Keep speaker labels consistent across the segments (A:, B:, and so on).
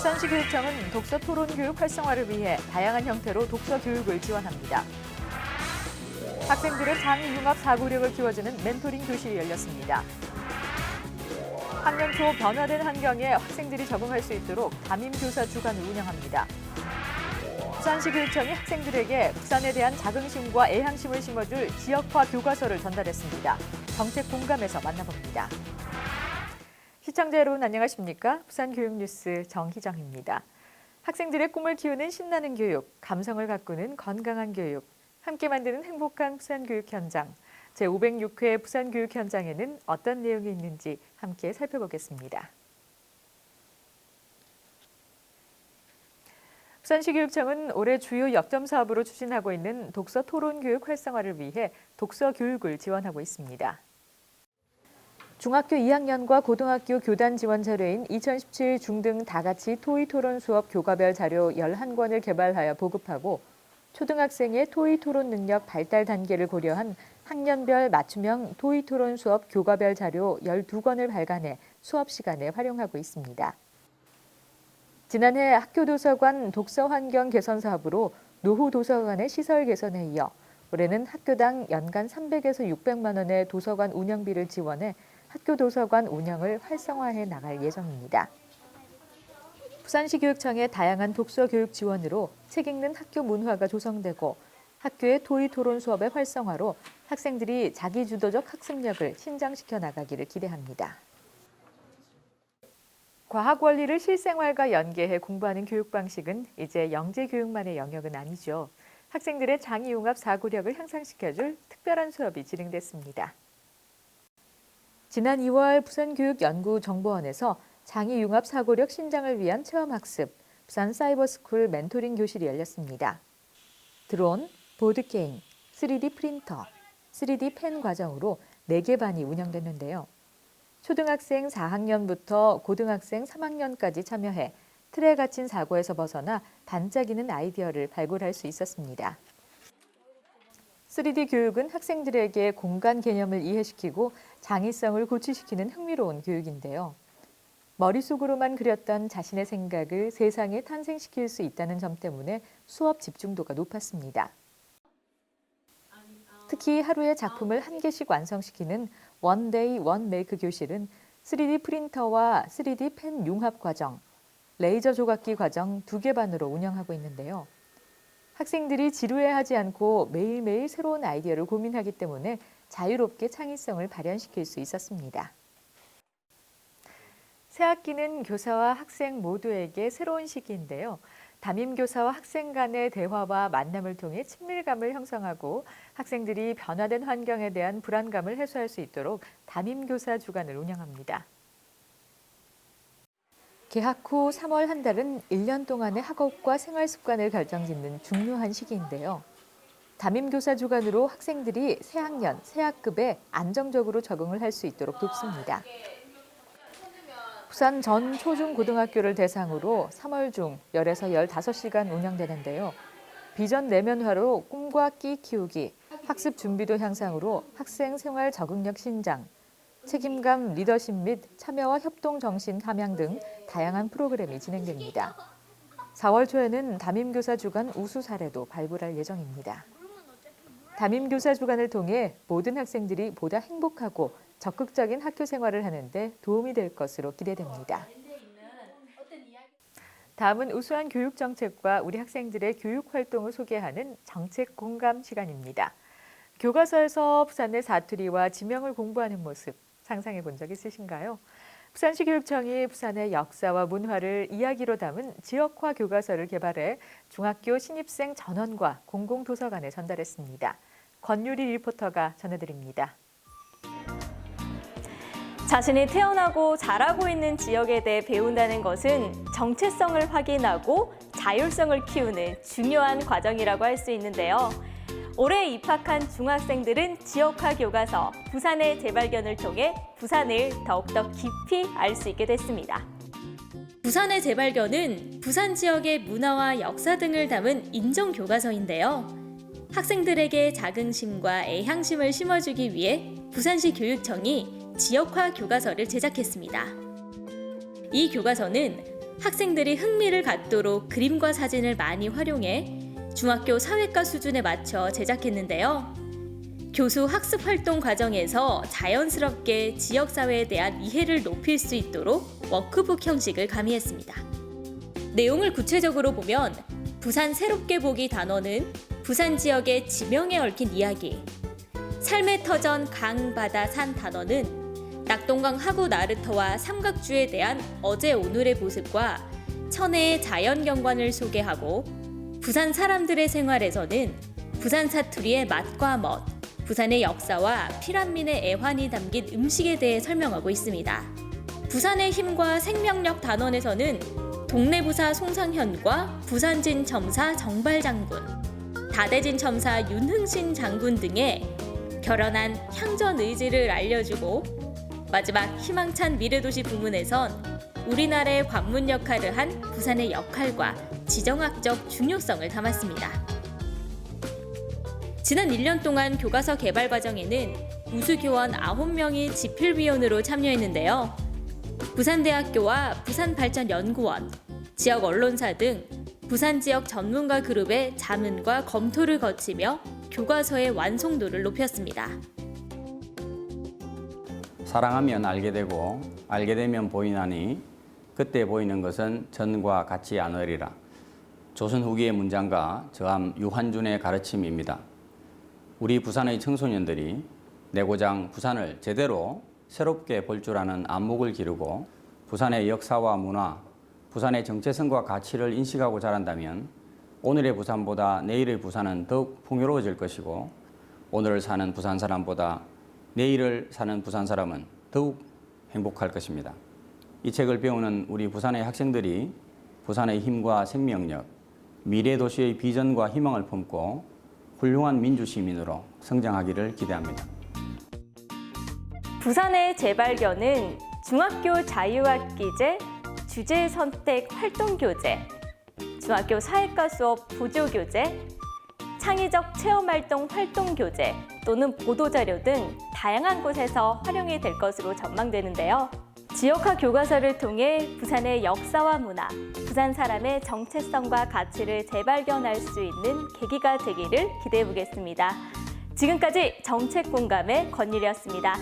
A: 부산시 교육청은 독서 토론 교육 활성화를 위해 다양한 형태로 독서 교육을 지원합니다. 학생들의 장애 융합 사고력을 키워주는 멘토링 교실이 열렸습니다. 학년 초 변화된 환경에 학생들이 적응할 수 있도록 담임교사 주간을 운영합니다. 부산시 교육청이 학생들에게 부산에 대한 자긍심과 애향심을 심어줄 지역화 교과서를 전달했습니다. 정책 공감에서 만나봅니다. 시청자 여러분 안녕하십니까? 부산교육뉴스 정희정입니다. 학생들의 꿈을 키우는 신나는 교육, 감성을 가꾸는 건강한 교육, 함께 만드는 행복한 부산교육 현장. 제506회 부산교육 현장에는 어떤 내용이 있는지 함께 살펴보겠습니다. 부산시 교육청은 올해 주요 역점 사업으로 추진하고 있는 독서 토론 교육 활성화를 위해 독서 교육을 지원하고 있습니다. 중학교 2학년과 고등학교 교단 지원 자료인 2017 중등 다같이 토의 토론 수업 교과별 자료 11권을 개발하여 보급하고 초등학생의 토의 토론 능력 발달 단계를 고려한 학년별 맞춤형 토의 토론 수업 교과별 자료 12권을 발간해 수업 시간에 활용하고 있습니다. 지난해 학교도서관 독서 환경 개선 사업으로 노후 도서관의 시설 개선에 이어 올해는 학교당 연간 300에서 600만 원의 도서관 운영비를 지원해 학교 도서관 운영을 활성화해 나갈 예정입니다. 부산시 교육청의 다양한 독서 교육 지원으로 책 읽는 학교 문화가 조성되고 학교의 토의 토론 수업의 활성화로 학생들이 자기주도적 학습력을 신장시켜 나가기를 기대합니다. 과학 원리를 실생활과 연계해 공부하는 교육 방식은 이제 영재 교육만의 영역은 아니죠. 학생들의 장애융합 사고력을 향상시켜줄 특별한 수업이 진행됐습니다. 지난 2월 부산교육연구정보원에서 장애융합 사고력 신장을 위한 체험학습, 부산사이버스쿨 멘토링 교실이 열렸습니다. 드론, 보드게임, 3D 프린터, 3D 펜 과정으로 4개 반이 운영됐는데요. 초등학생 4학년부터 고등학생 3학년까지 참여해 틀에 갇힌 사고에서 벗어나 반짝이는 아이디어를 발굴할 수 있었습니다. 3D 교육은 학생들에게 공간 개념을 이해시키고 창의성을 고취시키는 흥미로운 교육인데요. 머릿속으로만 그렸던 자신의 생각을 세상에 탄생시킬 수 있다는 점 때문에 수업 집중도가 높았습니다. 특히 하루에 작품을 1개씩 완성시키는 One Day One Make 교실은 3D 프린터와 3D 펜 융합 과정, 레이저 조각기 과정 2개 반으로 운영하고 있는데요. 학생들이 지루해하지 않고 매일매일 새로운 아이디어를 고민하기 때문에 자유롭게 창의성을 발현시킬 수 있었습니다. 새 학기는 교사와 학생 모두에게 새로운 시기인데요. 담임교사와 학생 간의 대화와 만남을 통해 친밀감을 형성하고 학생들이 변화된 환경에 대한 불안감을 해소할 수 있도록 담임교사 주간을 운영합니다. 개학 후 3월 한 달은 1년 동안의 학업과 생활 습관을 결정짓는 중요한 시기인데요. 담임교사 주간으로 학생들이 새 학년, 새 학급에 안정적으로 적응을 할 수 있도록 돕습니다. 부산 전 초중 고등학교를 대상으로 3월 중 10에서 15시간 운영되는데요. 비전 내면화로 꿈과 끼 키우기, 학습 준비도 향상으로 학생 생활 적응력 신장, 책임감, 리더십 및 참여와 협동 정신 함양 등 다양한 프로그램이 진행됩니다. 4월 초에는 담임교사 주간 우수 사례도 발굴할 예정입니다. 담임교사 주간을 통해 모든 학생들이 보다 행복하고 적극적인 학교 생활을 하는 데 도움이 될 것으로 기대됩니다. 다음은 우수한 교육 정책과 우리 학생들의 교육 활동을 소개하는 정책 공감 시간입니다. 교과서에서 부산의 사투리와 지명을 공부하는 모습 상상해 본 적 있으신가요? 부산시 교육청이 부산의 역사와 문화를 이야기로 담은 지역화 교과서를 개발해 중학교 신입생 전원과 공공도서관에 전달했습니다. 권유리 리포터가 전해드립니다.
B: 자신이 태어나고 자라고 있는 지역에 대해 배운다는 것은 정체성을 확인하고 자율성을 키우는 중요한 과정이라고 할 수 있는데요. 올해 입학한 중학생들은 지역화 교과서 부산의 재발견을 통해 부산을 더욱더 깊이 알 수 있게 됐습니다. 부산의 재발견은 부산 지역의 문화와 역사 등을 담은 인정 교과서인데요. 학생들에게 자긍심과 애향심을 심어주기 위해 부산시 교육청이 지역화 교과서를 제작했습니다. 이 교과서는 학생들이 흥미를 갖도록 그림과 사진을 많이 활용해 중학교 사회과 수준에 맞춰 제작했는데요. 교수 학습 활동 과정에서 자연스럽게 지역사회에 대한 이해를 높일 수 있도록 워크북 형식을 가미했습니다. 내용을 구체적으로 보면 부산 새롭게 보기 단어는 부산 지역의 지명에 얽힌 이야기, 삶의 터전 강, 바다, 산 단어는 낙동강 하구 나루터와 삼각주에 대한 어제 오늘의 모습과 천혜의 자연 경관을 소개하고 부산 사람들의 생활에서는 부산 사투리의 맛과 멋, 부산의 역사와 피란민의 애환이 담긴 음식에 대해 설명하고 있습니다. 부산의 힘과 생명력 단원에서는 동래부사 송상현과 부산진 첨사 정발장군, 다대진 첨사 윤흥신 장군 등의 결연한 향전 의지를 알려주고 마지막 희망찬 미래도시 부문에선 우리나라의 관문 역할을 한 부산의 역할과 지정학적 중요성을 담았습니다. 지난 1년 동안 교과서 개발 과정에는 우수교원 9명이 집필위원으로 참여했는데요. 부산대학교와 부산발전연구원, 지역 언론사 등 부산 지역 전문가 그룹의 자문과 검토를 거치며 교과서의 완성도를 높였습니다.
C: 사랑하면 알게 되고 알게 되면 보이나니 그때 보이는 것은 전과 같지 않으리라. 조선 후기의 문장가 저암 유한준의 가르침입니다. 우리 부산의 청소년들이 내 고장 부산을 제대로 새롭게 볼 줄 아는 안목을 기르고 부산의 역사와 문화, 부산의 정체성과 가치를 인식하고 자란다면 오늘의 부산보다 내일의 부산은 더욱 풍요로워질 것이고 오늘을 사는 부산 사람보다 내일을 사는 부산 사람은 더욱 행복할 것입니다. 이 책을 배우는 우리 부산의 학생들이 부산의 힘과 생명력, 미래 도시의 비전과 희망을 품고 훌륭한 민주시민으로 성장하기를 기대합니다.
B: 부산의 재발견은 중학교 자유학기제, 주제 선택 활동교재, 중학교 사회과 수업 보조교재, 창의적 체험활동 활동교재 또는 보도자료 등 다양한 곳에서 활용이 될 것으로 전망되는데요. 지역화 교과서를 통해 부산의 역사와 문화, 부산 사람의 정체성과 가치를 재발견할 수 있는 계기가 되기를 기대해 보겠습니다. 지금까지 정책공감의 권율이었습니다.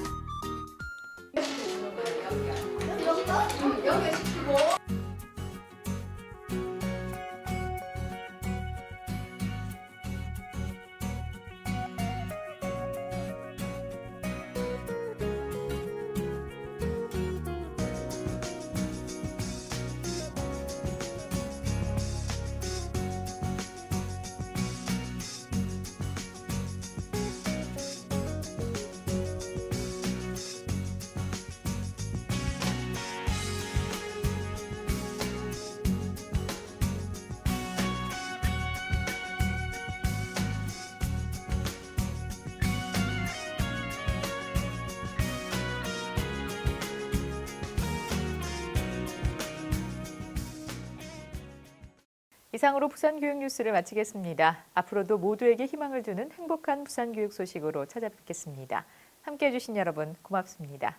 A: 이상으로 부산교육 뉴스를 마치겠습니다. 앞으로도 모두에게 희망을 주는 행복한 부산교육 소식으로 찾아뵙겠습니다. 함께해 주신 여러분 고맙습니다.